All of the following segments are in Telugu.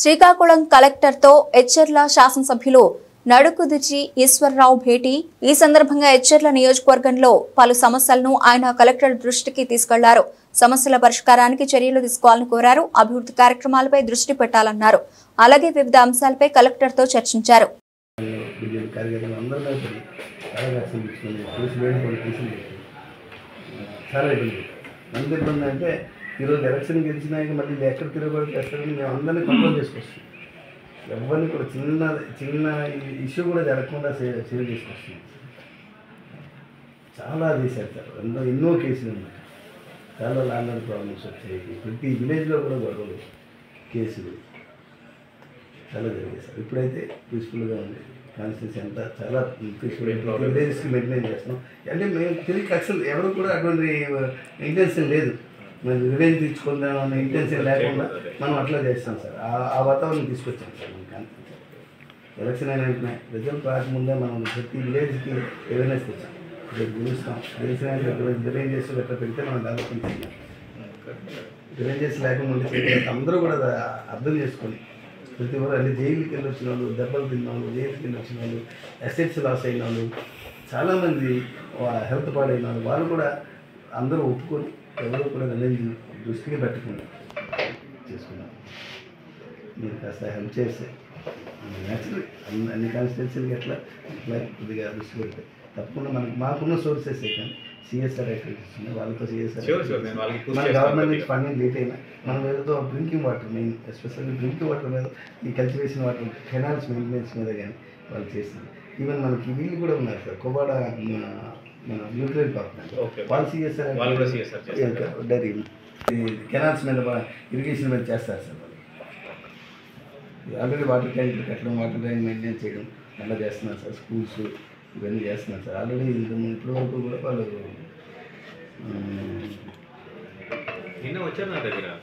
శ్రీకాకుళం కలెక్టర్తో ఎచ్చెర్ల శాసనసభ్యులు నడుకుదిచి ఈశ్వరరావు భేటీ. ఈ సందర్భంగా ఎచ్చెర్ల నియోజకవర్గంలో పలు సమస్యలను ఆయన కలెక్టర్ దృష్టికి తీసుకెళ్లారు. సమస్యల పరిష్కారానికి చర్యలు తీసుకోవాలని కోరారు. అభివృద్ధి కార్యక్రమాలపై దృష్టి పెట్టాలన్నారు. అలాగే వివిధ అంశాలపై కలెక్టర్తో చర్చించారు. ఈరోజు ఎలక్షన్ గెలిచినాక మళ్ళీ ఎక్కడ తిరగబడి చేస్తారని మేము అందరినీ కంట్రోల్ చేసుకొస్తాం. ఎవరిని కూడా చిన్న ఇష్యూ కూడా జరగకుండా సేవ్ చేసుకొస్తున్నాం. చాలా చేశారు సార్, ఎన్నో కేసులు ఉన్నాయి. చాలా ల్యాండ్ ప్రాబ్లమ్స్ వచ్చాయి. ప్రతి విలేజ్లో కూడా గొడవలు కేసులు చాలా జరిగాయి సార్. ఇప్పుడైతే పీస్ఫుల్గా ఉంది. కాన్స్టిట్యూన్సీ అంతా చాలా విలేజెస్కి మెయింటైన్ చేస్తున్నాం. అంటే మేము తిరిగి అసలు ఎవరు కూడా అటువంటి ఇంటెన్షన్ లేదు. మనం రివెంజ్ తీర్చుకుందాం అనే ఇంటెన్షన్ లేకుండా మనం అట్లా చేస్తాం సార్. ఆ వాతావరణం తీసుకొచ్చాం సార్. మనకి ఎలక్షన్ అయిన వెంటనే రిజల్ట్ రాకముందే మనం ప్రతి విలేజ్కి అవేర్నెస్ తెచ్చాం. రేపు గెలుస్తాం, గెలిచిన రివెంజెస్ ఎట్లా పెడితే మనం డెవలప్మెంట్ చేయాలి. రివెంజెస్ లేకుండా అందరూ కూడా అర్థం చేసుకొని ప్రతి ఒక్కరు అన్ని జైలుకి వెళ్ళి వచ్చిన వాళ్ళు, దెబ్బలు తిన్న వాళ్ళు, జైలుకి వెళ్ళి వచ్చిన వాళ్ళు, అసెట్స్ లాస్ అయిన వాళ్ళు, చాలామంది హెల్త్ పాడైన వాళ్ళు, వాళ్ళు కూడా అందరూ ఒప్పుకొని ఎవరో కూడా నిర్ణయం దృష్టికి పెట్టుకున్నాం చేసుకున్నాం. మీరు కాస్త హెల్ప్ చేస్తే యాక్చువల్లీ అన్ని కాన్స్టిట్యున్సీలకి ఎట్లా కొద్దిగా దృష్టి పెడితే తప్పకుండా మాకున్న సోర్సెస్ కానీ సిఎస్ఆర్ యాక్టివిటీస్ ఉన్నాయి. వాళ్ళతో సిఎస్ఆర్ మన గవర్నమెంట్ నుంచి ఫండింగ్ లేట్ అయినా మనం ఏదో drinking water main especially drinking water మీద ఈ కల్టివేషన్ వాటర్ కెనాల్స్ మెయింటెనెన్స్ మీద కానీ వాళ్ళు చేస్తుంది. ఈవెన్ మనకి వీళ్ళు కూడా ఉన్నారు సార్, కొవ్వాడ మన న్యూక్లియర్ పవర్ ప్లాంట్ వాళ్ళు సిఎస్ఆర్ డైరీ కెనాల్స్ మీద ఇరిగేషన్ మీద చేస్తారు సార్. వాళ్ళు ఆల్రెడీ వాటర్ ట్యాంకులు కట్టడం, వాటర్ ట్యాంక్ మెయింటైన్ చేయడం అలా చేస్తున్నారు సార్. స్కూల్స్ ఇవన్నీ చేస్తున్నారు సార్. ఆల్రెడీ ఇప్పటి వరకు కూడా వాళ్ళు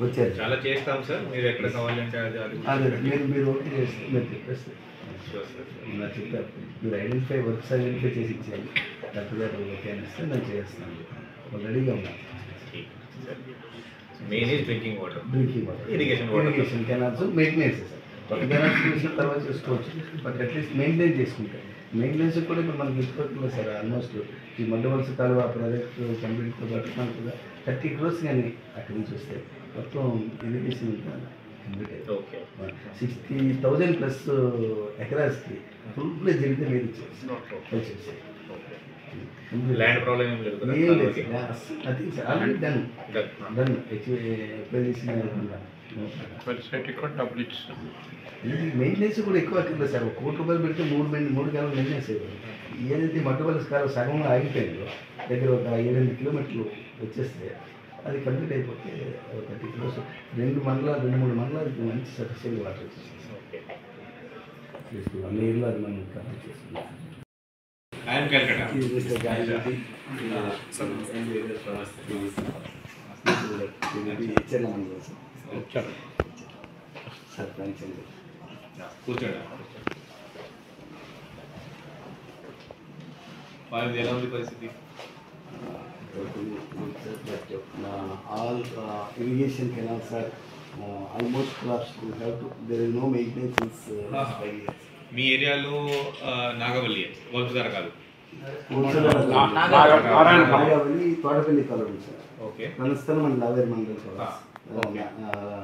వచ్చారు. చాలా చేస్తాం సార్. మీరు ఎక్కడ కావాలంటే అదే మీరు ఓకే చేస్తే మీరు చెప్పేస్తే నాకు చెప్పారు. మీరు వర్క్స్ ఐడెంటిఫై చేసి ఇచ్చేయాలి. డాక్టర్ గారు ఓకే అనిస్తే నేను చేస్తాను. రెడీగా ఉన్నాను. Drinking water irrigation canals maintenance sir. కొత్త కెనాల్స్ చూసిన తర్వాత చేసుకోవచ్చు. బట్ అట్లీస్ట్ మెయింటైన్ చేసుకుంటారు. మెయింటెనెన్స్ కూడా ఇప్పుడు మనకి ఇప్పట్లో సార్ ఆల్మోస్ట్ ఈ మధ్యవలస కాలువ ప్రాజెక్టు కంప్లీట్తో పాటు మనకు 30 crores కానీ అక్కడి నుంచి వస్తాయి. మొత్తం ఇరిగేషన్ కంప్లీట్ అయితే 60,000 ప్లస్ ఎకరాస్కి ఫుల్ జరిగితే మీరు ఇచ్చేసి ల్యాండ్ ప్రాబ్లం ఏం లేదు. ఆల్రెడీ డన్ మెయింటెనెన్స్ కూడా ఎక్కువ అక్కర్లేదు సార్. 1 కోటి రూపాయలు పెడితే 3 కాలం మెయింటెనెన్స్ అయ్యారు. ఏదైతే మట్టుబల్లి కాలం సగంలో ఆగిపోయిందో దగ్గర ఒక 7-8 కిలోమీటర్లు వచ్చేస్తే అది కంప్లీట్ అయిపోతే 30 crores 2-3 మండలాలకి మంచి సఫిషియెంట్ వాటర్ వచ్చేస్తుంది. అన్ని ఏళ్ళు అది మనం కంప్లీట్ చేస్తున్నాం. కూర్చోండి. ఎలా ఉంది పరిస్థితి? All irrigation canals are almost collapsed. There is no maintenance since 5 years. మీ ఏరియాలో నాగవల్లి వంశధార కాదు, నాగవల్లి తోటపల్లి కాలువ సార్. ఓకే, ప్రస్తుతం మన లావేరు మండలం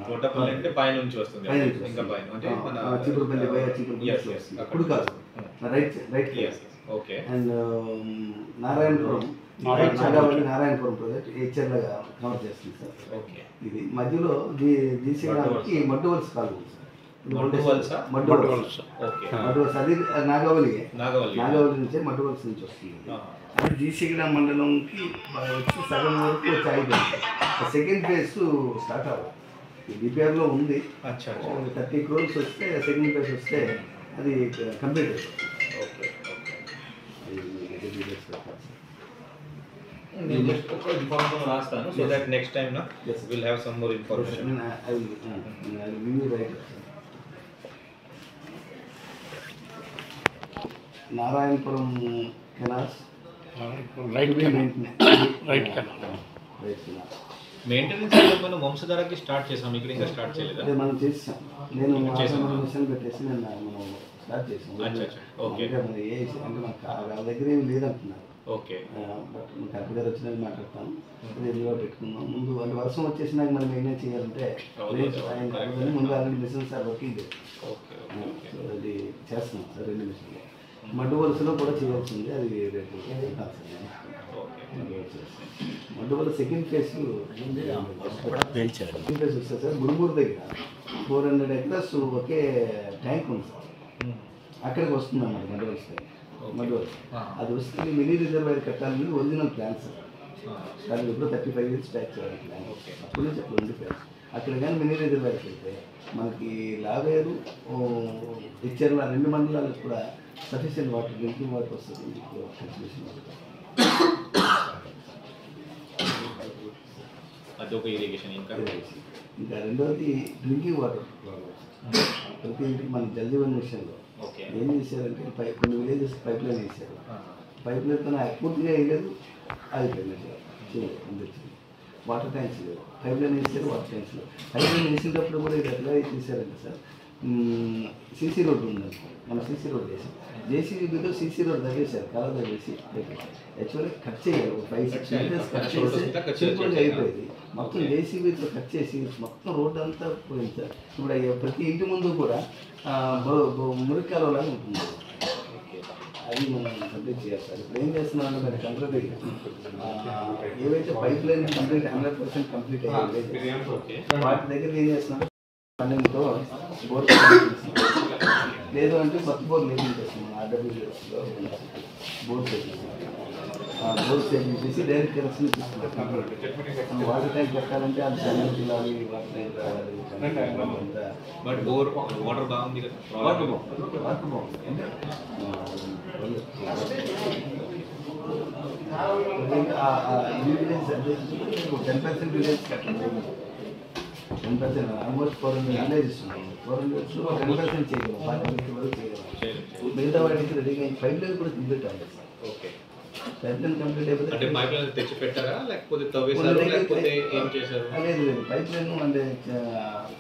తోటపల్లి అంటే పై నుంచి వస్తుంది. ఇంకా పైన అంటే మన చీపురుపల్లి కుడి కాదు right. Okay. And Narayanapuram project హెచ్ఎర్గా కవర్ చేస్తుంది సార్. ఓకే. ఇది మధ్యలో దీనికి మడ్డువలస కాలువ సార్. మడ్డువలస అది నాగవల్లి నుంచే మడ్డువలస నుంచి వస్తుంది. అది జీసీగడ మండలంకి వచ్చి సగం వరకు వచ్చి అయిపోయింది. సెకండ్ ఫేజ్ స్టార్ట్ అవ్వాలి. డిపిఆర్లో ఉంది. 30 crores వస్తే సెకండ్ ఫేజ్ వస్తే అది కంప్లీట్ అయిపోతుంది. ఓకే. information రాస్తాను so that next time na we'll have some more information. I will write. Narayanpuram canals, right canal. Maintenance మనం వంశధారకి స్టార్ట్ చేసాం, ఇక్కడ ఇంకా స్టార్ట్ చేయలేదా? అదే మనం చేసాం. నేను మిషన్ పెట్టేసి నేను మనం స్టార్ట్ చేసాం. ఓకే. మన ఏసీ అంటే మనకు వాళ్ళ దగ్గర ఏమి లేదంటున్నారు. ఓకే. బట్ కరెక్ట్ గారు వచ్చినాక మాట్లాడతాను. రెడీగా పెట్టుకున్నాం. ముందు అంటే వర్షం వచ్చేసినాక మనం ఏమైనా చేయాలంటే ముందు already machine sir working so అది చేస్తున్నాం సార్ 2 మిషన్లు. మడ్డు వలసలో కూడా చేయాల్సింది, అది రేపు మడ్డు వలస సెకండ్ ఫేజ్ వస్తుంది సార్. గురుమూరు దగ్గర 400 acres ఒకే ట్యాంక్ ఉంది సార్, అక్కడికి వస్తుంది అన్నమాట మడ్డు వలస. మడ్డు వలస అది వస్తుంది. మినీ రిజర్వాయర్ కట్టాలని ఒరిజినల్ ప్లాన్ సార్. కానీ ఇప్పుడు 35 years బ్యాక్ చేయాలి ప్లాన్. అప్పుడు నుంచి అప్పుడు ఉంది ప్లాన్. అక్కడ కానీ మినీ రిజర్వాయర్ అయితే మనకి లావేరు ఇచ్చేర్ల 2 మండలాలకు కూడా సఫిషియెంట్ వాటర్, డ్రింకింగ్ వాటర్ వస్తుంది. అదొక ఇరిగేషన్. ఇంకా రెండవది డ్రింకింగ్ వాటర్. ప్రతి ఇంటికి మన జల్ జీవన్ మిషన్లో ఏం చేశారంటే కొన్ని విలేజెస్ పైప్ లైన్ వేసారు. పైప్ లైన్తో పూర్తిగా వేయలేదు, ఆగిపోయింది. వాటర్ ట్యాంక్స్ లేవు, పైప్ లైన్ వేసారు, వాటర్ ట్యాంక్స్ లేవు. పైప్ లైన్ వేసేటప్పుడు కూడా ఇది ఎట్లా చేశారంటే సార్, సీసీ రోడ్డు ఉందండి, మన సీసీ రోడ్ వేసాం. జేసీబీలో సీసీ రోడ్ తగ్గేశారు, కాల తగ్గేసి యాక్చువల్గా కట్ చేయాలి. 5-6 మీటర్స్ కట్ చేసి సింపుల్గా అయిపోయింది. మొత్తం జేసీబీతో కట్ చేసి మొత్తం రోడ్డు అంతా పోయింది సార్. ఇప్పుడు ప్రతి ఇంటి ముందు కూడా మురికాలలాగా ఉంటుంది. అది మనం కంప్లీట్ చేయాలి సార్. ఇప్పుడు ఏం చేస్తున్నామంటే మరి కంప్లీట్ ఏవైతే పైప్ లైన్ కంప్లీట్ 100% కంప్లీట్ అయ్యాయి వాటి దగ్గర ఏం చేస్తున్నాం, ఫండింగ్తో బోర్ లేదు అంటే కొత్త బోర్ లేపింగ్ చేస్తున్నాం. ఆర్డబ్ల్యూఎస్లో బోర్ సేవింగ్ చేసి డైరెక్ట్ కనెక్షన్ ఇస్తున్నాం. వాటర్ ట్యాంక్ పెట్టాలంటే అది సెంట్రల్ జిల్లాలి, వాటర్ ట్యాంక్ కావాలి. బట్ బోర్ వాటర్ బాగుంది కదా, వాటర్ బాగుంది అంటే 10% విలేజ్ కట్టాలి. 10% ఆల్మోస్ట్ 400 విలేజెస్ ఉన్నాయి. 400లో 10% చేయగలం, 40 వరకు చేయగలం. మిగతా వాటికి రెడీగా పైప్ లైన్ కూడా కంప్లీట్ అవ్వాలి. ఓకే. పైప్ లైన్ కంప్లీట్ అయిపోతే అంటే పైప్ లైన్ తెచ్చి పెట్టారా లేకపోతే తవ్వేశారా లేకపోతే ఏం చేశారు? లేదు పైప్ లైన్ అంటే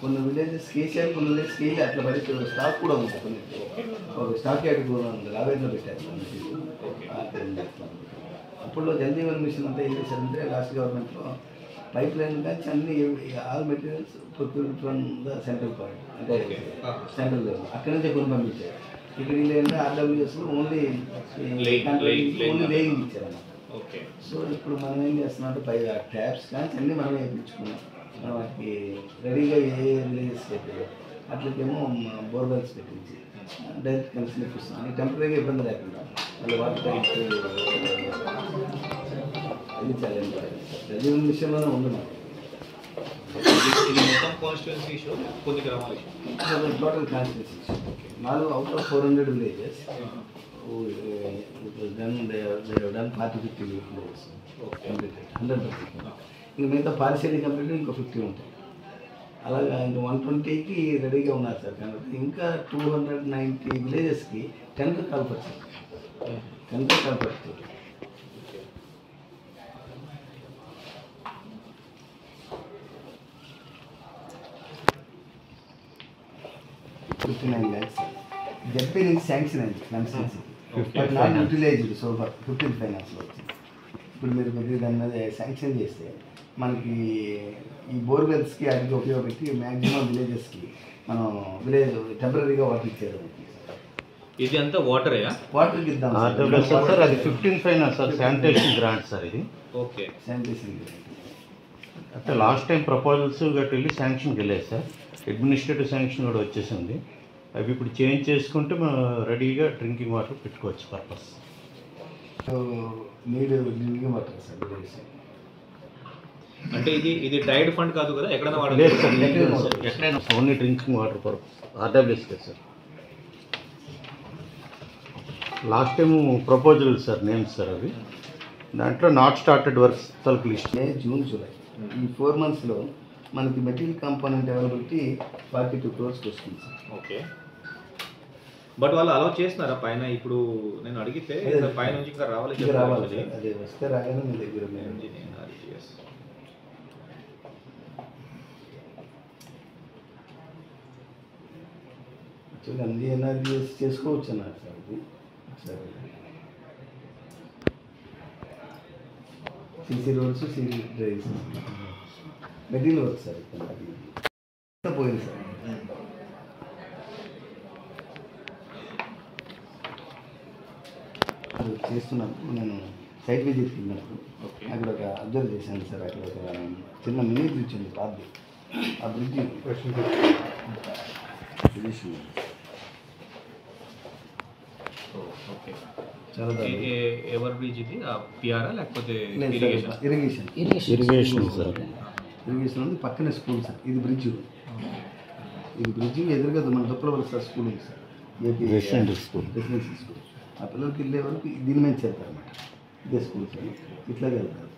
కొన్ని విలేజెస్ కేసీఆర్, కొన్ని విలేజెస్ కేసీ అట్లా మరి స్టాక్ కూడా ఉంది. కొన్ని ఒక స్టాక్ యార్డ్ కూడా ఉంది, లావేర్లో పెట్టారు. అప్పుడు జల్ జీవన్ మిషన్ అంతా ఏం చేశారంటే లాస్ట్ గవర్నమెంట్లో పైప్ లైన్ కానీ అన్ని all materials procured from the central point, అంటే సెంట్రల్ లెవెల్ అక్కడి నుంచే కొని పంపించారు. ఇక్కడ ఏంటంటే ఆర్డబ్ల్యూఎస్లో ఓన్లీ లేయింగ్ ఇచ్చారన్నమాట. ఓకే. సో ఇప్పుడు మనం ఏం చేస్తున్నాం అంటే ట్యాప్స్ కానీ అన్నీ మనమే వేయించుకున్నాం. మనం వాటికి రెడీగా ఏ విలేజెస్ పెట్టారు అట్లకేమో బోర్వెల్స్ పెట్టించి డైరెక్ట్ కనెక్షన్ ఇప్పిస్తున్నాం. టెంపరీగా ఇబ్బంది లేకుండా మళ్ళీ వాటర్ ట్యాంక్స్ అది ఛాలెంజ్. జల్ విషయంలోనే ఉంది మాకు. ఇది మొత్తం కాన్స్టిట్యుయెన్సీ షో కొన్ని గ్రామాలు total constituency 4 out of 400 villages. Then they have done 40-50 villages. Okay. 100%. ఇంకా మిగతా పార్షియల్లీ కంప్లీట్ ఇంకో 50 ఉంటాయి. అలాగా ఇంకా 120కి రెడీగా ఉన్నారు సార్. కాబట్టి ఇంకా 290 విలేజెస్కి 10 కల్పర్స్ 10 కల్పర్స్ 59 lakhs. జడ్పీ నుంచి శాంక్షన్ అయింది constituency, but not utilized. So 15th ఫైనాన్స్లో వచ్చింది. ఇప్పుడు మీరు కొద్దిగా దాని మీద శాంక్షన్ చేస్తే మనకి ఈ బోర్వెల్స్కి అడిగి ఉపయోగపెట్టి మ్యాక్సిమం విలేజెస్కి మనం విలేజ్ టెంపరీగా వాటర్ ఇచ్చారు. ఇది అంతా వాటర్కి ఇద్దాం సార్. అది 15th finance sir, sanitation grant sir ఇది. ఓకే. శానిటేషన్ గ్రాంట్ అంటే లాస్ట్ టైం ప్రపోజల్స్ గట్టి వెళ్ళి శాంక్షన్కి వెళ్ళాయి సార్. అడ్మినిస్ట్రేటివ్ శాంక్షన్ కూడా వచ్చేసింది. అవి ఇప్పుడు చేంజ్ చేసుకుంటే మనం రెడీగా డ్రింకింగ్ వాటర్ పెట్టుకోవచ్చు పర్పస్. నీరు డ్రింకింగ్ వాటర్ సార్. అంటే ఇది టైడ్ ఫండ్ కాదు కదా, ఎక్కడైనా లేదు సార్, ఎక్కడైనా only drinking water purpose RWS కదా sir. Last time proposal sir, names sir అవి. దాంట్లో నాట్ స్టార్టెడ్ వర్క్స్ తలుపు లిస్ట్. మే, జూన్, జూలై ఈ 4 monthsలో మనకి మెటీరియల్ కాంపోనెంట్ అవైలబిలిటీ 42 crores వస్తుంది సార్. ఓకే. బట్ వాళ్ళు అలౌ చేస్తున్నారా పైన? ఇప్పుడు నేను అడిగితే పైన నుంచి ఇంకా రావాలి. అదే వస్తే రాగానే మీ దగ్గర యాక్చువల్లీ అన్ని ఎన్ఆర్జీఎస్ చేసుకోవచ్చు అన్నారు సార్ ఇది సరే CC roads CC drives material work sir ఇక్కడ అది పోయింది సార్ చేస్తున్నాను నేను సైట్ విజిట్ వెళ్ళినప్పుడు అక్కడ ఒక అబ్జర్వ్ చేశాను సార్ అక్కడ ఒక చిన్న మినీ బ్రిడ్జ్ ఉంది పాతది ఆ బ్రిడ్జ్ చాలా ఎవర్ బ్రిడ్జ్ ఇది పిఆర్ లేకపోతే ఇరిగేషన్ సార్ ఇరిగేషన్ ఉంది పక్కనే స్కూల్ సార్ ఇది బ్రిడ్జ్ ఎదురుగా మన దుప్పలవలస సార్ స్కూల్ ఉంది సార్ ఏపీ రెసిడెన్షియల్ స్కూల్ ఆ పిల్లలకి వెళ్ళే వరకు దీని మీద చేస్తారన్నమాట ఇదే స్కూల్ సార్ ఇట్లాగే వెళ్తారు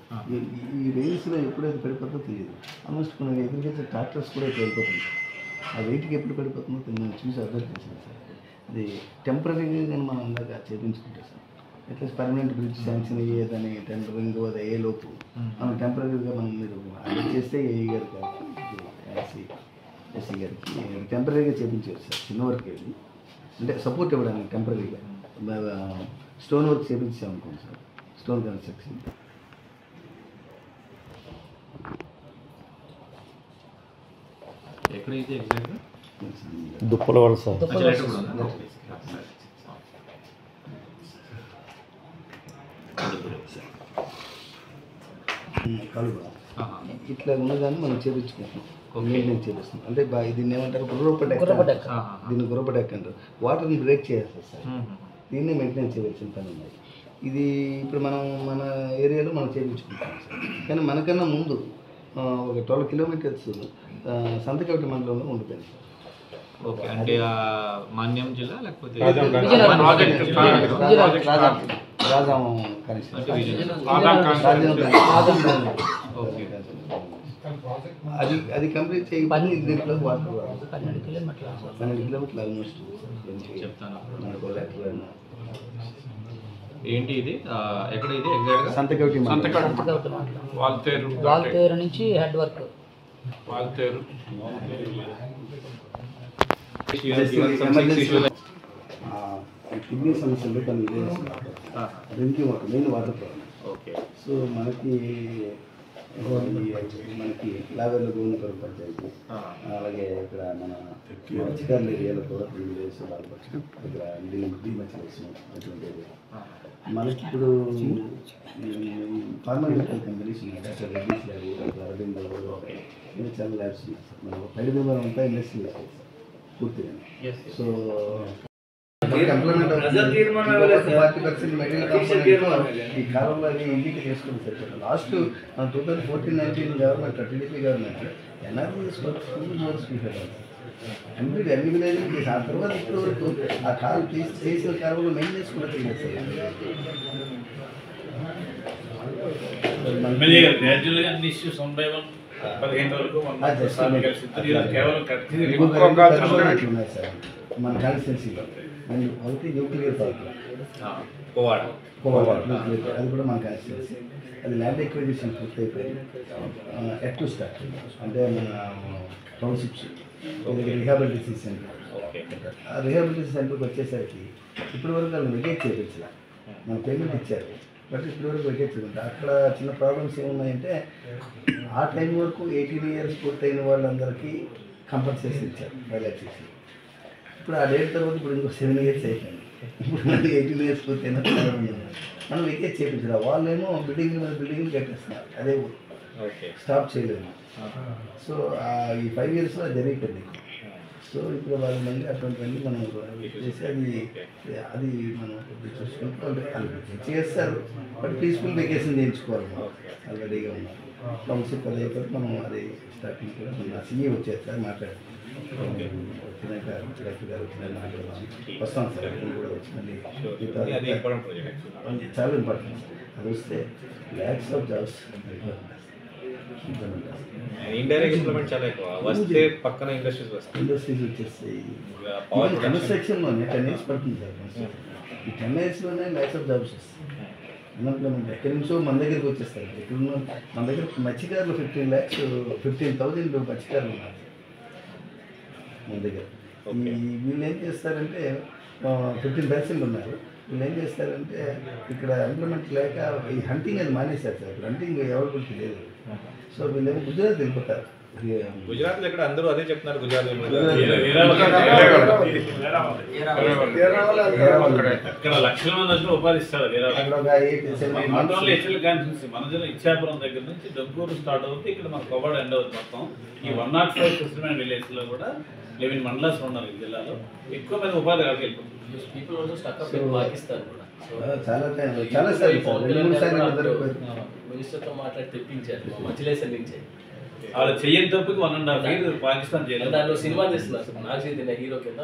ఈ రేంజ్లో ఎప్పుడైతే పడిపోతుందో తెలియదు ఆల్మోస్ట్ కొన్ని ఎదురుగా ట్రాక్టర్స్ కూడా ఇప్పుడు వెళ్ళిపోతుంది ఆ వెయిట్కి ఎప్పుడు పడిపోతుందో నేను చూసి అబ్జర్వ్ చేశాను సార్ అది టెంపరీగా కానీ మనం అందాక చేయించుకుంటాం sir at least permanent bridge sanction అయ్యేదని టెండరింగ్ అది అయ్యే లోపు మనం టెంపరీగా మనం మీరు అది చేస్తే ఏఈ గారికి ఎస్సీ గారికి టెంపరీగా చేయించారు సార్ చిన్న వరకు వెళ్ళి అంటే సపోర్ట్ ఇవ్వడానికి టెంపరీగా స్టోన్ వర్క్ చేయించామనుకోండి సార్ స్టోన్ కన్స్ట్రక్షన్ ఎక్కడైతే ఎగ్జాక్ట్గా దుప్పలవలస కలువ ఇట్లా ఉన్నదాన్ని మనం చేయించుకుంటున్నాం మెయింటైన్ చేపిస్తున్నాం అంటే దీన్ని ఏమంటారు గుర్రపడెక్క దీన్ని గుర్రపడెక్క అంటారు వాటర్ని బ్రేక్ చేయాలి సార్ దీన్ని మెయింటైన్ చేయవలసిన పని ఉన్నాయి ఇది ఇప్పుడు మనం మన ఏరియాలో మనం చేయించుకుంటాం సార్ కానీ మనకన్నా ముందు ఒక 12 కిలోమీటర్స్ సంతకవిటి మండలంలో ఉండిపోయింది సార్ ఓకే అంటే మాన్యం జిల్లా లేకపోతే రాజాం అది కంప్లీట్ చేయకపోతే దీంట్లో వాటర్ 12 కిలోమీటర్లు ఆల్మోస్ట్ చెప్తాను ఏంటి ఇది ఎక్కడ ఇది ఎగ్జాక్ట్గా సంతకవిటి వాల్తేరు నుంచి హెడ్ వర్క్ వాల్తేరు కిడ్నీ సమస్యలు కొన్ని drinking water main water problem okay so మనకి లావేర్ల గోవిందపురం పంచాయతీ అలాగే ఇక్కడ మన మత్స్యకారుల ఏరియాలో కూడా 3 డేస్ బాధపడుతుంది ఇక్కడ మత్స్యవేసం అటువంటిది మనకి ఇప్పుడు ఫార్మల్ కంపెనీస్ ఉన్నాయి డాక్టర్ రెడ్డిస్ ల్యాబ్ అరవింద్ ఇంకా చాలా ల్యాబ్స్ మనం పైడిబీమరం అంతా ఇండస్ట్రీ పూర్తిగా సో ఈ కాలంలో ఇంటికి చేసుకుని సరిపోతుంది last 2014-19 government TDP government NREGS complete అన్ని విలేజ్లు చేసి ఆ తర్వాత ఇప్పటి వరకు ఆ కాలు చేసిన కాలంలో మెయింటెనెన్స్ కూడా మన కాన్స్టిట్యున్సీలో అండ్ ఒకటి న్యూక్లియర్ పవర్ అది కూడా మన కాన్స్టిట్యున్సీ అది ల్యాండ్ ఎక్విజిషన్ పూర్తి అయిపోయింది ఎట్ టు స్టార్ట్ అంటే మన టౌన్షిప్స్ రిహాబిలిటేషన్ సెంటర్ ఆ రిహాబిలిటేషన్ సెంటర్కి వచ్చేసరికి ఇప్పటి వరకు వాళ్ళు వెకేట్ చేయించాలి మన పేమెంట్ ఇచ్చారు బట్ ఇప్పటి వరకు వెకేట్ చేయకుండా అక్కడ చిన్న ప్రాబ్లమ్స్ ఏమున్నాయంటే ఆ టైం వరకు 18 years పూర్తయిన వాళ్ళందరికీ కంపల్సేషన్ ఇచ్చారు రిలాక్సేషన్ ఇప్పుడు ఆ డేట్ తర్వాత ఇప్పుడు ఇంకో 7 years అయిపోయింది ఇప్పుడు మళ్ళీ 18 years పూర్తయిన మనం వెకేట్ చేయించారు వాళ్ళేమో బిల్డింగ్ మీద బిల్డింగ్ కట్టేస్తున్నారు అదే స్టాప్ చేయలేదు సో ఈ 5 years జరిగిపోయింది సో ఇప్పుడు వాళ్ళు మళ్ళీ అటువంటివన్నీ మనం చేసి అది మనం చూసుకుంటూ చేస్తారు బట్ పీస్ఫుల్ వెకేషన్ చేయించుకోవాలి మనం రెడీగా ఉన్నారు టౌన్షిప్ అదే మనం అది స్టార్టింగ్ కూడా మన సీఏ వచ్చారు సార్ మాట్లాడారు వచ్చినాక కలెక్టర్ గారు వచ్చిన మాట్లాడదాం వస్తాం సార్ కూడా వచ్చి మళ్ళీ చాలా ఇంపార్టెంట్ సార్ అది వస్తే lakhs of jobs indirect implement చాలా ఎక్కువ వస్తే పక్కన ఇండస్ట్రీస్ వచ్చేస్తాయి కన్స్ట్రక్షన్లోనే 10 years పడుతుంది సార్ ఈ 10 yearsలోనే ల్యాక్స్ ఆఫ్ జాబ్స్ వస్తాయి అన్ఎంప్లాయ్మెంట్ ఎక్కడి నుంచో మన దగ్గరికి వచ్చేస్తారు ఇక్కడున్న మన దగ్గర మత్స్యకారులు 15,000 మత్స్యకారులు ఉన్నారు మన దగ్గర వీళ్ళు ఏం చేస్తారంటే 15% ఉన్నారు. వీళ్ళు ఏం చేస్తారంటే ఇక్కడ ఇంప్లిమెంట్ లేక ఈ హంటింగ్ అది మానేశారు సార్. హంటింగ్ అవైలబిలిటీ లేదు. సో వీళ్ళేమో గుజరాత్ వెళ్ళిపోతారు. గుజరాత్లో ఇక్కడ అందరూ అదే చెప్తున్నారు. గుజరాత్ ఇక్కడ లక్షల మంది వచ్చిన ఉపాధి ఇస్తారు. మన జిల్లా ఇచ్చాపురం దగ్గర నుంచి దగ్గూరు స్టార్ట్ అవుతుంది. ఇక్కడ మన కొవ్వాడ ఎండ్ అవుతుంది. మొత్తం ఈ 105 సిస్టమ్ విలేజ్ లో కూడా 11 మండలాస్ ఉన్నారు ఈ జిల్లాలో. ఎక్కువ మంది ఉపాధి అక్కడికి వెళ్ళిపోతుంది. మాట్లాడి తెప్పించారు మంచిలేసరి నుంచి. వాళ్ళు చెయ్యని తప్పుకి 1.5 years పాకిస్తాన్ చేయాలి. దాంట్లో సినిమా తీస్తున్నారు. నాకు హీరో కింద